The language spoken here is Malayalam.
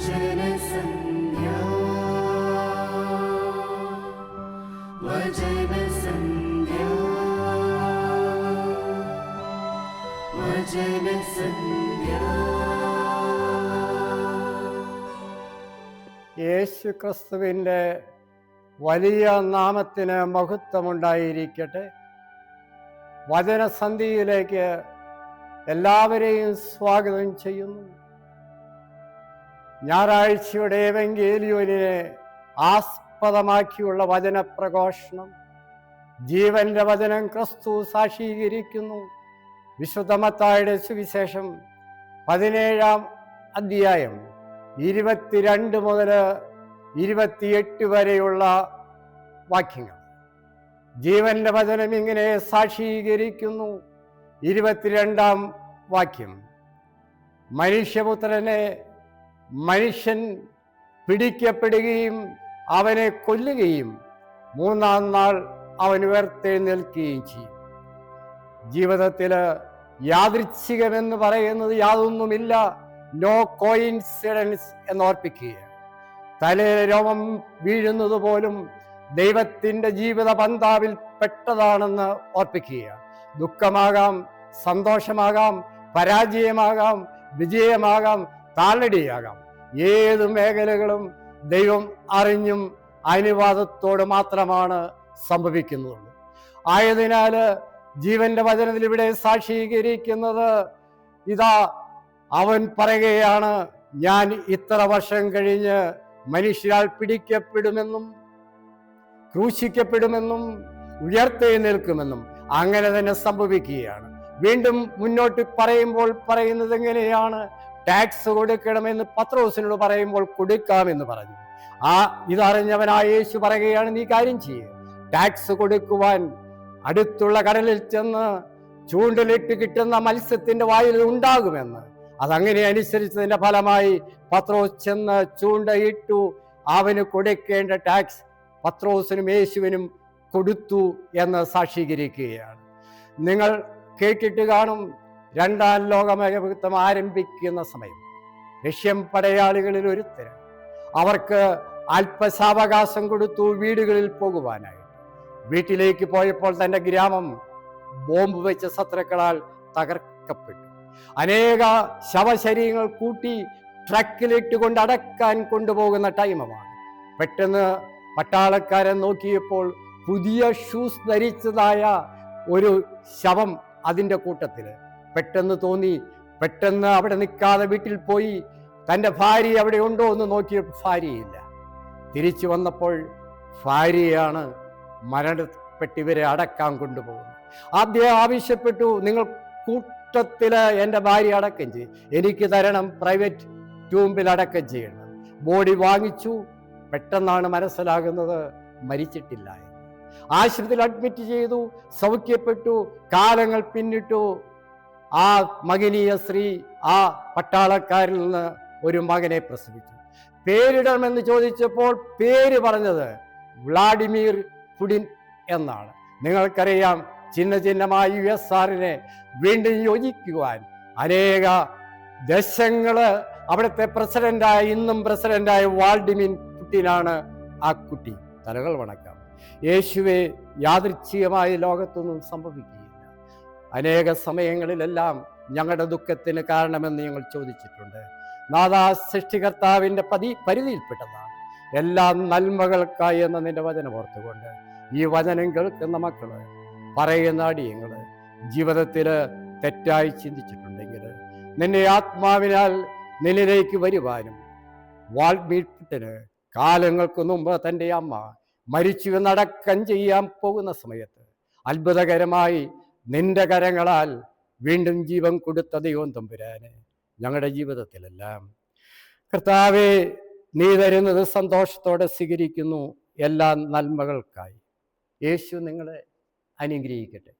യേശു ക്രിസ്തുവിൻ്റെ വലിയ നാമത്തിന് മഹത്വമുണ്ടായിരിക്കട്ടെ. വചനസന്ധിയിലേക്ക് എല്ലാവരെയും സ്വാഗതം ചെയ്യുന്നു. ഞായറാഴ്ചയുടെ എവങ്കേലിയോനിനെ ആസ്പദമാക്കിയുള്ള വചനപ്രഘോഷണം. ജീവന്റെ വചനം ക്രിസ്തു സാക്ഷീകരിക്കുന്നു. വിശുദ്ധ മത്തായിയുടെ സുവിശേഷം 17-ാം അധ്യായം 22 മുതൽ 28 വരെയുള്ള വാക്യങ്ങൾ. ജീവന്റെ വചനം ഇങ്ങനെ സാക്ഷീകരിക്കുന്നു. 22-ാം വാക്യം: മനുഷ്യപുത്രനെ മനുഷ്യൻ പിടിക്കപ്പെടുകയും അവനെ കൊല്ലുകയും 3-ാം നാൾ അവൻ ഉയർത്തെഴുന്നേൽക്കുകയും ചെയ്യും. ജീവിതത്തിൽ യാദൃച്ഛികമെന്ന് പറയുന്നത് യാതൊന്നുമില്ല. No coincidence എന്നോർപ്പിക്കുക. തലയിലെ രോമം വീഴുന്നത് പോലും ദൈവത്തിൻ്റെ ജീവിത പന്താവിൽ പെട്ടതാണെന്ന് ഓർപ്പിക്കുക. ദുഃഖമാകാം, സന്തോഷമാകാം, പരാജയമാകാം, വിജയമാകാം, താളടിയാകാം, ഏത് മേഖലകളും ദൈവം അറിഞ്ഞും അനുവാദത്തോട് മാത്രമാണ് സംഭവിക്കുന്നുള്ളൂ. ആയതിനാൽ ജീവന്റെ വചനത്തിൽ ഇവിടെ സാക്ഷീകരിക്കുന്നത് ഇതാ, അവൻ പറയുകയാണ്, ഞാൻ ഇത്ര വർഷം കഴിഞ്ഞ് മനുഷ്യരാൽ പിടിക്കപ്പെടുമെന്നും ക്രൂശിക്കപ്പെടുമെന്നും ഉയർത്തെഴുന്നേൽക്കുമെന്നും അങ്ങനെ തന്നെ സംഭവിക്കുകയാണ്. വീണ്ടും മുന്നോട്ട് പറയുമ്പോൾ പറയുന്നത് എങ്ങനെയാണ്? ടാക്സ് കൊടുക്കണമെന്ന് പത്രോസിനോട് പറയുമ്പോൾ കൊടുക്കാമെന്ന് പറഞ്ഞു. ഇതറിഞ്ഞവനായ യേശു പറയുകയാണ്, നീ കാര്യം ചെയ്യുക, ടാക്സ് കൊടുക്കുവാൻ അടുത്തുള്ള കടലിൽ ചെന്ന് ചൂണ്ടലിട്ട് കിട്ടുന്ന മത്സ്യത്തിന്റെ വായിൽ ഉണ്ടാകുമെന്ന്. അതങ്ങനെ അനുസരിച്ചതിന്റെ ഫലമായി പത്രോസ് ചെന്ന് ചൂണ്ടയിട്ടു. അവന് കൊടുക്കേണ്ട ടാക്സ് പത്രോസിനും യേശുവിനും കൊടുത്തു എന്ന് സാക്ഷീകരിക്കുകയാണ്. നിങ്ങൾ കേട്ടിട്ട് കാണും, 2-ാം ലോകമഹായുദ്ധം ആരംഭിക്കുന്ന സമയം റഷ്യൻ പടയാളികളിൽ ഒരുത്തര് അവർക്ക് അല്പസാവകാശം കൊടുത്തു വീടുകളിൽ പോകുവാനായി. വീട്ടിലേക്ക് പോയപ്പോൾ തൻ്റെ ഗ്രാമം ബോംബ് വെച്ച ശത്രുക്കളാൽ തകർക്കപ്പെട്ടു. അനേക ശവശരീരങ്ങൾ കൂട്ടി ട്രക്കിലിട്ട് കൊണ്ട് അടക്കാൻ കൊണ്ടുപോകുന്ന ടൈമാണ്. പെട്ടെന്ന് പട്ടാളക്കാരൻ നോക്കിയപ്പോൾ പുതിയ ഷൂസ് ധരിച്ചതായ ഒരു ശവം അതിൻ്റെ കൂട്ടത്തിൽ പെട്ടെന്ന് തോന്നി. പെട്ടെന്ന് അവിടെ നിൽക്കാതെ വീട്ടിൽ പോയി തൻ്റെ ഭാര്യ അവിടെ ഉണ്ടോ എന്ന് നോക്കിയപ്പോൾ ഭാര്യയില്ല. തിരിച്ചു വന്നപ്പോൾ ഭാര്യയാണ് മരണപ്പെട്ടിവരെ അടക്കാൻ കൊണ്ടുപോകുന്നു. ആദ്യം ആവശ്യപ്പെട്ടു, നിങ്ങൾ കൂട്ടത്തിൽ എൻ്റെ ഭാര്യ അടക്കം ചെയ്യും, എനിക്ക് തരണം, പ്രൈവറ്റ് ട്യൂബിൽ അടക്കം ചെയ്യണം. ബോഡി വാങ്ങിച്ചു. പെട്ടെന്നാണ് മനസ്സിലാകുന്നത് മരിച്ചിട്ടില്ല എന്ന്. ആശുപത്രിയിൽ അഡ്മിറ്റ് ചെയ്തു, സൗഖ്യപ്പെട്ടു. കാലങ്ങൾ പിന്നിട്ടു. ആ മകനീയ സ്ത്രീ ആ പട്ടാളക്കാരിൽ നിന്ന് ഒരു മകനെ പ്രസവിച്ചു. പേരിടണമെന്ന് ചോദിച്ചപ്പോൾ പേര് പറഞ്ഞത് വ്ളാഡിമിർ പുടിൻ എന്നാണ്. നിങ്ങൾക്കറിയാം, ചിഹ്നമായ USSRനെ വീണ്ടും യോജിക്കുവാൻ അനേക ദശങ്ങള് അവിടുത്തെ പ്രസിഡന്റായ ഇന്നും പ്രസിഡന്റായ വ്ളാഡിമിർ പുടിനാണ് ആ കുട്ടി. തലകൾ വണക്കാം. യേശുവെ യാദൃച്ഛികമായ ലോകത്തൊന്നും സംഭവിക്കുകയില്ല. അനേക സമയങ്ങളിലെല്ലാം ഞങ്ങളുടെ ദുഃഖത്തിന് കാരണമെന്ന് ഞങ്ങൾ ചോദിച്ചിട്ടുണ്ട്. നാഥാ, സൃഷ്ടികർത്താവിൻ്റെ പരിധിയിൽപ്പെട്ടതാണ് എല്ലാം നന്മകൾക്കായി എന്ന നിന്റെ വചനം ഓർത്തുകൊണ്ട് ഈ വചനം കേൾക്കുന്ന മക്കള്, പറയുന്ന അടിയങ്ങള് ജീവിതത്തിൽ തെറ്റായി ചിന്തിച്ചിട്ടുണ്ടെങ്കിൽ നിന്നെ ആത്മാവിനാൽ നിന്നിലേക്ക് വരുവാനും, വാൾമീട്ടിന് കാലങ്ങൾക്ക് മുമ്പ് തൻ്റെ അമ്മ മരിച്ചുവെന്നടക്കം ചെയ്യാൻ പോകുന്ന സമയത്ത് അത്ഭുതകരമായി നിന്റെ കരങ്ങളാൽ വീണ്ടും ജീവൻ കൊടുത്ത ദൈവം തമ്പുരാനെ, ഞങ്ങളുടെ ജീവിതത്തിലെല്ലാം കർത്താവേ, നീ തരുന്നത് സന്തോഷത്തോടെ സ്വീകരിക്കുന്നു, എല്ലാ നന്മകൾക്കായി. യേശു നിങ്ങളെ അനുഗ്രഹിക്കട്ടെ.